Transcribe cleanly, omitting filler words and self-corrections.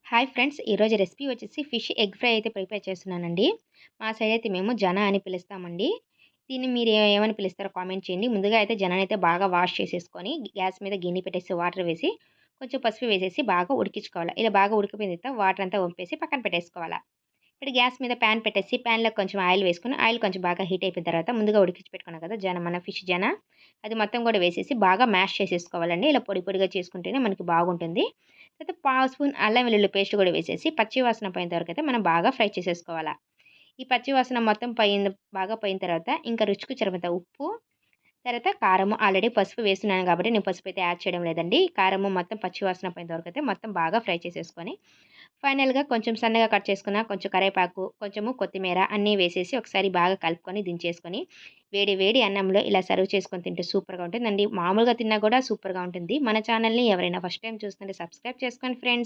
Hi friends! ఈరోజు recipe వచ్చేసి fish egg fry అయితే ప్రిపేర్ చేస్తున్నానండి. మా సైడ్ అయితే మేము జన అని పిలుస్తామండి. దీన్ని మీరు ఏమని పిలుస్తారో కామెంట్ చేయండి. ముందుగా అయితే జననైతే బాగా వాష్ చేసేసుకొని గ్యాస్ మీద గిన్నె పెట్టేసి వాటర్ వేసి కొంచెం పసుపు వేసేసి బాగా ఉడికించుకోవాలి. ఇలా బాగా ఉడికిపోయిన తర్వాత వాటర్ అంతా వంపేసి పక్కన పెట్టేసుకోవాలా. ఇప్పుడు గ్యాస్ మీద ప్యాన్ పెట్టేసి ప్యాన్‌లో కొంచెం ఆయిల్ వేసుకొని ఆయిల్ కొంచెం బాగా హీట్ అయిపోయిన తర్వాత ముందుగా ఉడికించి పెట్టుకున్నాం కదా! మన ఫిష్ అది మొత్తం కూడా వేసేసి బాగా మ్యాష్ చేసేసుకోవాలండి. ఇలా పొడి పొడిగా చేసుకుంటేనే మనకి బాగుంటుంది. తర్వాత పావు స్పూన్ అల్లం వెల్లుల్లి పేస్ట్ కూడా వేసేసి పచ్చి వాసన పోయేంత వరకైతే మనం బాగా ఫ్రై చేసేసుకోవాలా. ఈ పచ్చి వాసన మొత్తం బాగా పోయిన తర్వాత ఇంకా రుచికి సరిపడా ఉప్పు, తర్వాత కారము ఆల్రెడీ పసుపు వేస్తున్నాను కాబట్టి నేను పసుపయితే యాడ్ చేయడం లేదండి. కారము మొత్తం పచ్చి వాసన పోయేంత వరకైతే మొత్తం బాగా ఫ్రై చేసేసుకొని, ఫైనల్‌గా కొంచెం సన్నగా కట్ చేసుకున్న కొంచెం కరివేపాకు, కొంచెము కొత్తిమీర అన్నీ వేసేసి ఒకసారి బాగా కలుపుకొని దించేసుకొని, వేడి వేడి అన్నంలో ఇలా సర్వ్ చేసుకొని తింటే సూపర్‌గా ఉంటుందండి. మామూలుగా తిన్నా కూడా సూపర్‌గా ఉంటుంది. మన ఛానల్‌ని ఎవరైనా ఫస్ట్ టైమ్ చూస్తుంటే సబ్స్క్రైబ్ చేసుకోండి ఫ్రెండ్స్.